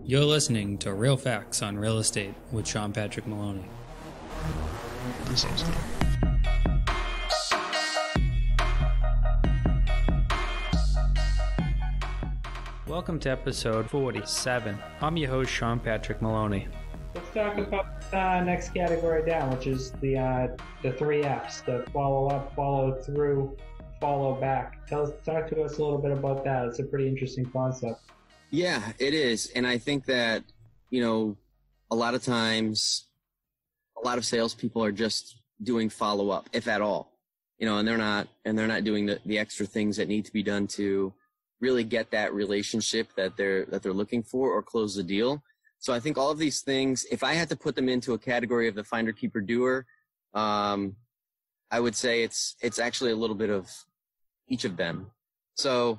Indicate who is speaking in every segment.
Speaker 1: You're listening to Real Facts on Real Estate with Sean Patrick Maloney.
Speaker 2: That sounds good.
Speaker 1: Welcome to episode 47. I'm your host, Sean Patrick Maloney.
Speaker 3: Let's talk about next category down, which is the three F's: the follow up, follow through, follow back. Talk to us a little bit about that. It's a pretty interesting concept.
Speaker 4: Yeah, it is. And I think that, a lot of times, a lot of salespeople are just doing follow up, if at all, and they're not doing the extra things that need to be done to really get that relationship that they're looking for or close the deal. So I think all of these things, if I had to put them into a category of the finder, keeper, doer, I would say it's actually a little bit of each of them. So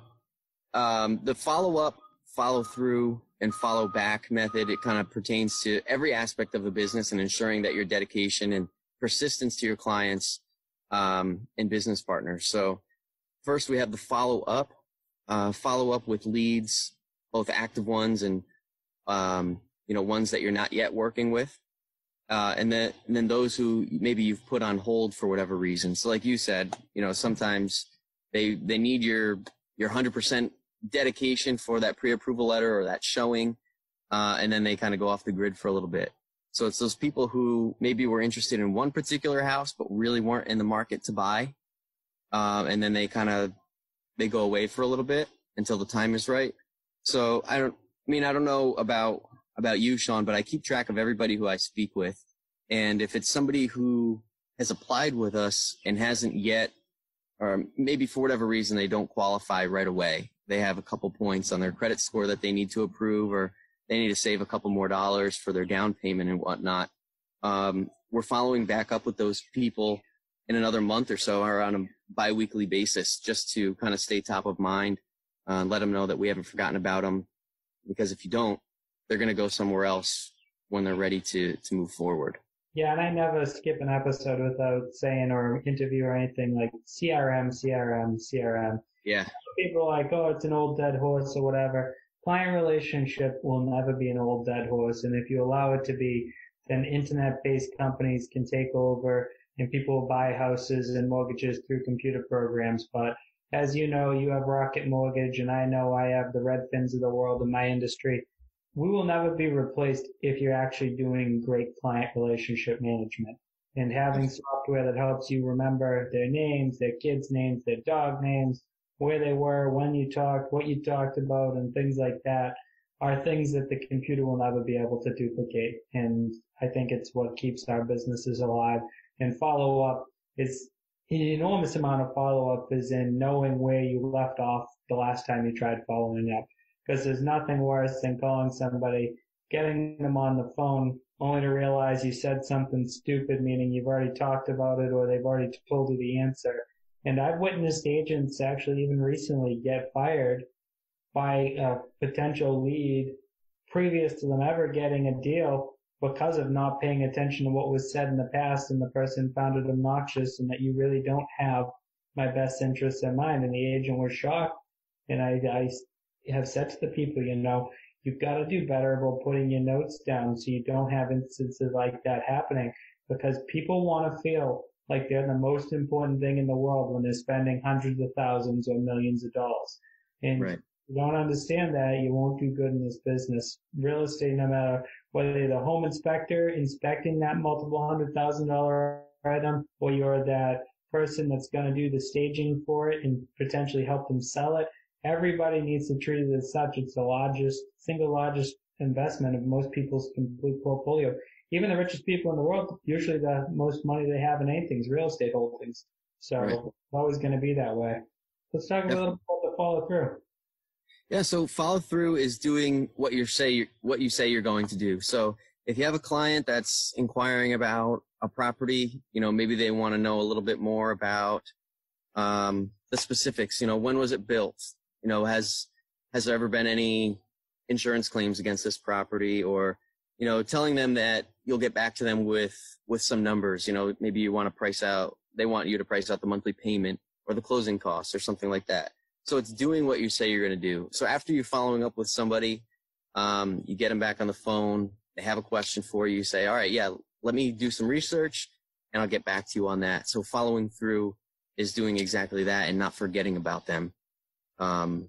Speaker 4: the follow up, follow through, and follow back method, it kind of pertains to every aspect of the business and ensuring that your dedication and persistence to your clients and business partners. So first we have the follow up with leads, both active ones and ones that you're not yet working with, and then those who maybe you've put on hold for whatever reason. So like you said, sometimes they need your 100% dedication for that pre-approval letter or that showing, and then they kind of go off the grid for a little bit. So it's those people who maybe were interested in one particular house but really weren't in the market to buy, and then they go away for a little bit until the time is right. So I don't know about you, Sean, but I keep track of everybody who I speak with. And if it's somebody who has applied with us and hasn't yet, or maybe for whatever reason they don't qualify right away, they have a couple points on their credit score that they need to approve, or they need to save a couple more dollars for their down payment and whatnot. We're following back up with those people in another month or so, or on a bi-weekly basis, just to kind of stay top of mind, and let them know that we haven't forgotten about them. Because if you don't, they're going to go somewhere else when they're ready to move forward.
Speaker 3: Yeah, and I never skip an episode without saying, or interview or anything like CRM.
Speaker 4: Yeah.
Speaker 3: People are like, oh, it's an old dead horse or whatever. Client relationship will never be an old dead horse. And if you allow it to be, then internet-based companies can take over and people will buy houses and mortgages through computer programs. But as you know, you have Rocket Mortgage, and I know I have the Redfins of the world in my industry. We will never be replaced if you're actually doing great client relationship management and having software that helps you remember their names, their kids' names, their dog names, where they were, when you talked, what you talked about, and things like that are things that the computer will never be able to duplicate. And I think it's what keeps our businesses alive. And follow-up is an enormous amount of follow-up is in knowing where you left off the last time you tried following up. Because there's nothing worse than calling somebody, getting them on the phone, only to realize you said something stupid, meaning you've already talked about it or they've already told you the answer. And I've witnessed agents actually even recently get fired by a potential lead previous to them ever getting a deal because of not paying attention to what was said in the past, and the person found it obnoxious and that you really don't have my best interests in mind. And the agent was shocked. And I have said to the people, you've got to do better about putting your notes down so you don't have instances like that happening, because people want to feel like they're the most important thing in the world when they're spending hundreds of thousands or millions of dollars. And
Speaker 4: right.
Speaker 3: If you don't understand that, you won't do good in this business. Real estate, no matter whether you're the home inspector inspecting that multiple $100,000 item, or you're that person that's going to do the staging for it and potentially help them sell it, everybody needs to treat it as such. It's the single largest investment of most people's complete portfolio. Even the richest people in the world, usually the most money they have in anything is real estate holdings. So
Speaker 4: right.
Speaker 3: It's always going to be that way. Let's talk a little bit about the follow through.
Speaker 4: Yeah, so follow through is doing what you say you're going to do. So if you have a client that's inquiring about a property, maybe they want to know a little bit more about the specifics. When was it built? Has there ever been any insurance claims against this property? Or telling them that you'll get back to them with some numbers. Maybe they want you to price out the monthly payment or the closing costs or something like that. So it's doing what you say you're going to do. So after you're following up with somebody, You get them back on the phone. They have a question for you. You say, all right, yeah, let me do some research and I'll get back to you on that. So following through is doing exactly that and not forgetting about them. And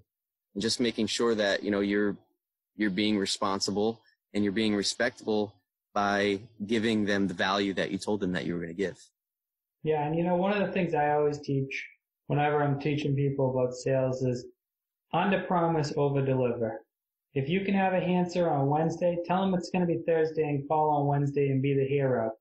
Speaker 4: just making sure that, you're being responsible and you're being respectable by giving them the value that you told them that you were going to give.
Speaker 3: Yeah. And one of the things I always teach whenever I'm teaching people about sales is under promise, over deliver. If you can have an answer on Wednesday, tell them it's going to be Thursday and call on Wednesday and be the hero.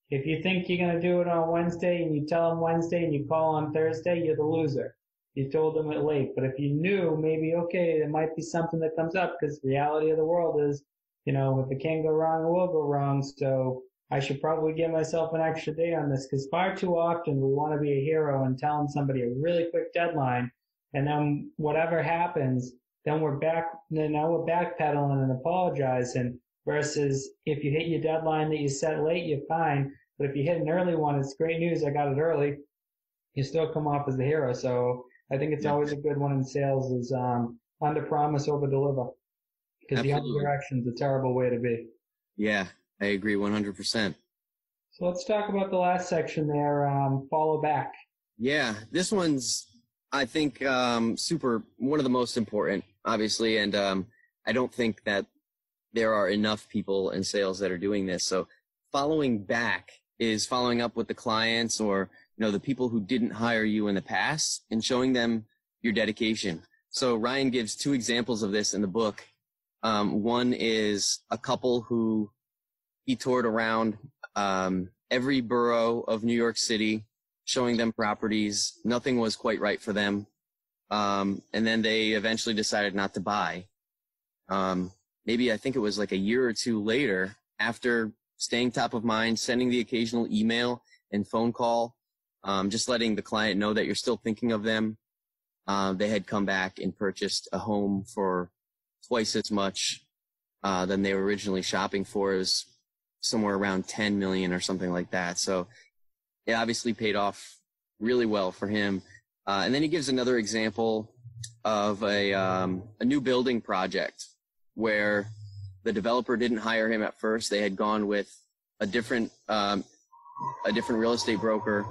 Speaker 3: If you think you're going to do it on Wednesday and you tell them Wednesday and you call on Thursday, you're the loser. You told them it late. But if you knew, maybe, okay, there might be something that comes up, because the reality of the world is, if it can go wrong, it will go wrong. So I should probably give myself an extra day on this, because far too often we want to be a hero and telling somebody a really quick deadline, and then whatever happens, then we're backpedaling and apologizing, versus if you hit your deadline that you set late, you're fine. But if you hit an early one, it's great news, I got it early. You still come off as the hero. So I think it's always a good one in sales is under promise, over deliver. Because the other direction is a terrible way to be. Yeah,
Speaker 4: I agree 100%.
Speaker 3: So let's talk about the last section there, follow back.
Speaker 4: Yeah, this one's, I think, one of the most important, obviously. And I don't think that there are enough people in sales that are doing this. So following back is following up with the clients or, the people who didn't hire you in the past and showing them your dedication. So Ryan gives 2 examples of this in the book. One is a couple who he toured around every borough of New York City, showing them properties. Nothing was quite right for them. And then they eventually decided not to buy. Maybe I think it was like a year or 2 later, after staying top of mind, sending the occasional email and phone call, just letting the client know that you're still thinking of them. They had come back and purchased a home for twice as much than they were originally shopping for. It was somewhere around 10 million or something like that. So it obviously paid off really well for him. And then he gives another example of a new building project where the developer didn't hire him at first. They had gone with a different real estate broker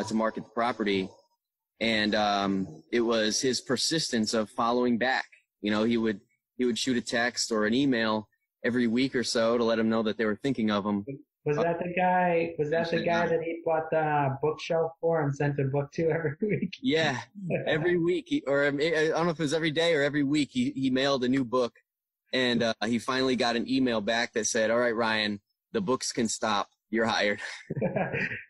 Speaker 4: to market the property. And it was his persistence of following back. He would shoot a text or an email every week or so to let him know that they were thinking of him.
Speaker 3: Was that the guy that he bought the bookshelf for and sent a book to every week?
Speaker 4: Yeah, every week. Or I don't know if it was every day or every week, he mailed a new book. And he finally got an email back that said, all right, Ryan, the books can stop. You're hired.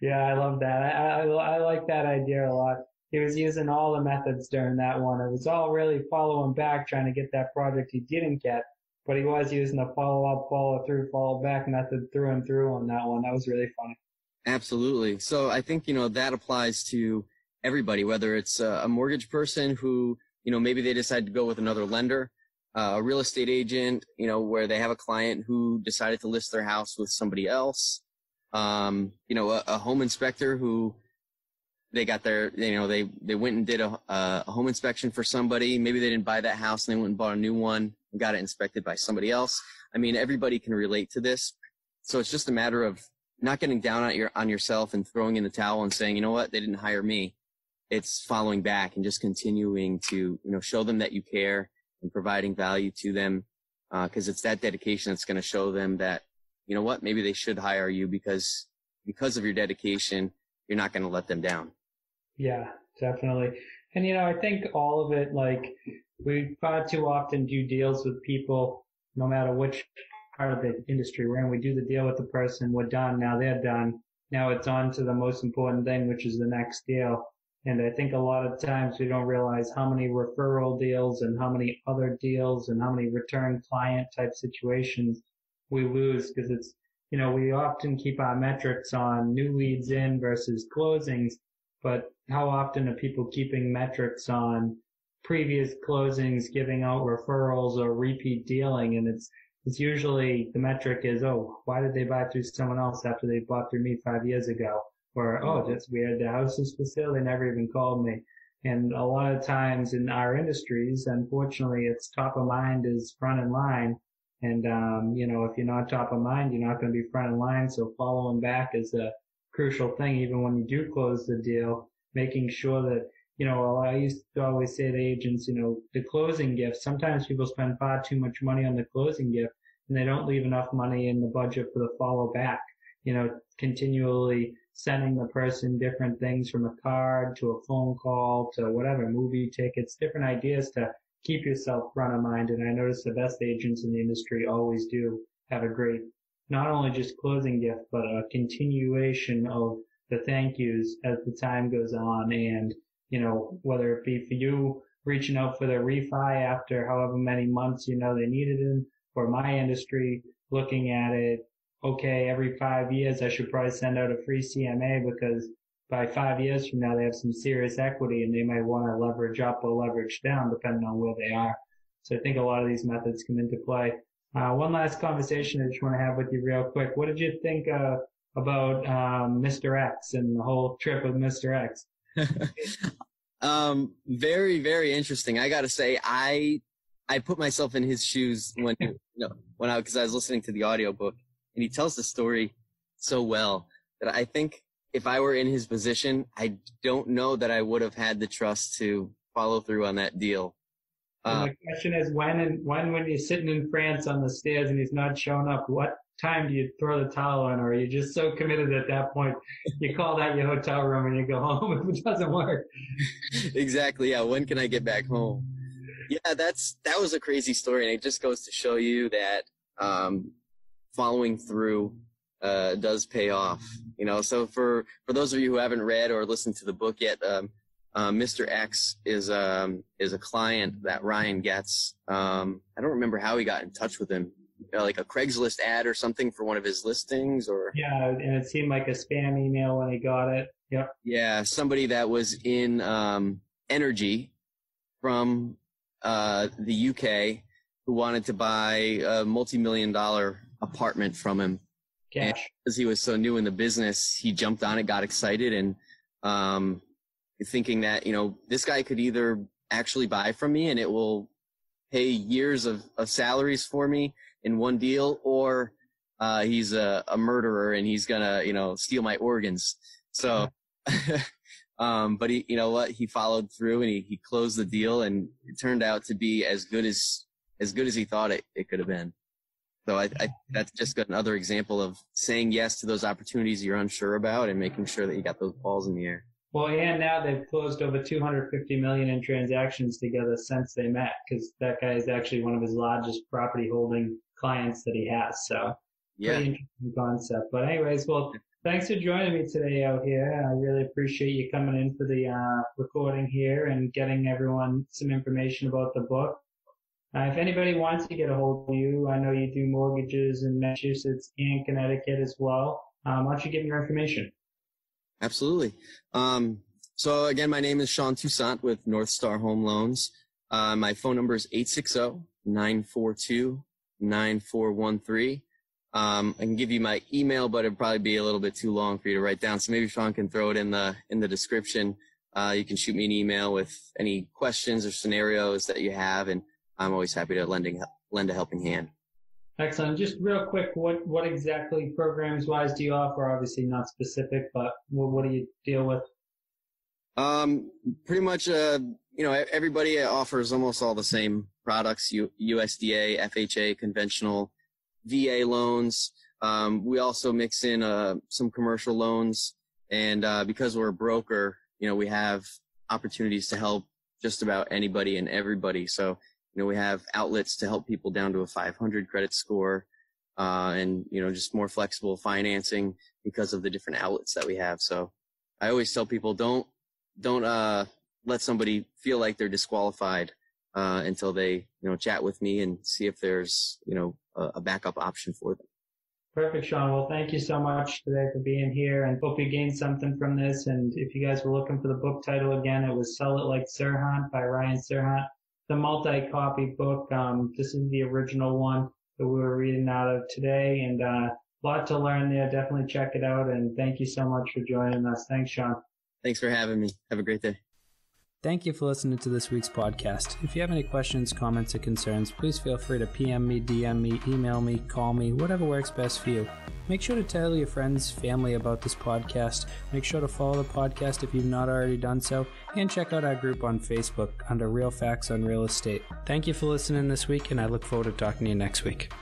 Speaker 3: Yeah, I love that. I like that idea a lot. He was using all the methods during that one. It was all really following back, trying to get that project he didn't get. But he was using the follow-up, follow-through, follow-back method through and through on that one. That was really funny.
Speaker 4: Absolutely. So I think, that applies to everybody, whether it's a mortgage person who, maybe they decide to go with another lender, a real estate agent, where they have a client who decided to list their house with somebody else, a home inspector who they got their, they went and did a home inspection for somebody. Maybe they didn't buy that house and they went and bought a new one and got it inspected by somebody else. I mean, everybody can relate to this. So it's just a matter of not getting down on yourself and throwing in the towel and saying, you know what, they didn't hire me. It's following back and just continuing to, show them that you care and providing value to them. Cause it's that dedication that's going to show them that, you know what, maybe they should hire you because of your dedication, you're not going to let them down.
Speaker 3: Yeah, definitely. And, I think all of it, like, we far too often do deals with people, no matter which part of the industry we're in. We do the deal with the person, we're done, now they're done. Now it's on to the most important thing, which is the next deal. And I think a lot of times we don't realize how many referral deals and how many other deals and how many return client type situations we lose, because it's, we often keep our metrics on new leads in versus closings, but how often are people keeping metrics on previous closings, giving out referrals or repeat dealing? And it's usually the metric is, oh, why did they buy through someone else after they bought through me 5 years ago? Or, oh, that's weird, the house is for sale, they never even called me. And a lot of times in our industries, unfortunately, it's top of mind is front in line. And, if you're not top of mind, you're not going to be front of line. So following back is a crucial thing, even when you do close the deal, making sure that, I used to always say to agents, the closing gift, sometimes people spend far too much money on the closing gift and they don't leave enough money in the budget for the follow back, continually sending the person different things from a card to a phone call to whatever, movie tickets, different ideas to keep yourself front of mind. And I notice the best agents in the industry always do have a great, not only just closing gift, but a continuation of the thank yous as the time goes on. And, whether it be for you reaching out for their refi after however many months, they needed it, or my industry looking at it, okay, every 5 years I should probably send out a free CMA because by 5 years from now they have some serious equity and they might want to leverage up or leverage down depending on where they are. So I think a lot of these methods come into play. One last conversation I just want to have with you real quick. What did you think about Mr. X and the whole trip with Mr. X?
Speaker 4: Very, very interesting. I got to say, I put myself in his shoes because I was listening to the audiobook, and he tells the story so well that I think if I were in his position, I don't know that I would have had the trust to follow through on that deal.
Speaker 3: The question is, when you're sitting in France on the stairs and he's not showing up, what time do you throw the towel in, or are you just so committed at that point you call that your hotel room and you go home if it doesn't work?
Speaker 4: Exactly. Yeah. When can I get back home? Yeah, that was a crazy story, and it just goes to show you that following through does pay off. So for those of you who haven't read or listened to the book yet, Mr. X is a client that Ryan gets. I don't remember how he got in touch with him, like a Craigslist ad or something for one of his listings, or
Speaker 3: yeah, and it seemed like a spam email when he got it. Yep. Yeah,
Speaker 4: somebody that was in energy from the UK who wanted to buy a multi-million-dollar apartment from him.
Speaker 3: Cash.
Speaker 4: And because he was so new in the business, he jumped on it, got excited, and thinking that, this guy could either actually buy from me and it will pay years of salaries for me in one deal, or he's a murderer and he's gonna, steal my organs. So, but he, he followed through and he closed the deal, and it turned out to be as good as he thought it could have been. So I that's just another example of saying yes to those opportunities you're unsure about and making sure that you got those balls in the air.
Speaker 3: Well, and now they've closed over $250 million in transactions together since they met, because that guy is actually one of his largest property holding clients that he has. So, yeah, pretty interesting concept. But anyways, well, thanks for joining me today out here. I really appreciate you coming in for the recording here and getting everyone some information about the book. If anybody wants to get a hold of you, I know you do mortgages in Massachusetts and Connecticut as well. Why don't you give me your information?
Speaker 4: Absolutely. So again, my name is Shawn Toussaint with NorthStar Home Loans. My phone number is 860-942-9413. I can give you my email, but it'd probably be a little bit too long for you to write down. So maybe Shawn can throw it in the description. You can shoot me an email with any questions or scenarios that you have, and I'm always happy to lend a helping hand.
Speaker 3: Excellent. Just real quick, what exactly programs-wise do you offer? Obviously not specific, but what do you deal with?
Speaker 4: Pretty much, everybody offers almost all the same products, USDA, FHA, conventional, VA loans. We also mix in some commercial loans, and because we're a broker, we have opportunities to help just about anybody and everybody. So, we have outlets to help people down to a 500 credit score, and, just more flexible financing because of the different outlets that we have. So I always tell people don't let somebody feel like they're disqualified, until they, chat with me and see if there's, a backup option for them.
Speaker 3: Perfect, Shawn. Well, thank you so much today for being here, and hope you gained something from this. And if you guys were looking for the book title again, it was Sell It Like Serhant by Ryan Serhant. The multi-copy book. This is the original one that we were reading out of today, and a lot to learn there. Definitely check it out, and thank you so much for joining us. Thanks, Shawn.
Speaker 4: Thanks for having me. Have a great day.
Speaker 1: Thank you for listening to this week's podcast. If you have any questions, comments, or concerns, please feel free to PM me, DM me, email me, call me, whatever works best for you. Make sure to tell your friends, family about this podcast. Make sure to follow the podcast if you've not already done so, and check out our group on Facebook under Real Facts on Real Estate. Thank you for listening this week, and I look forward to talking to you next week.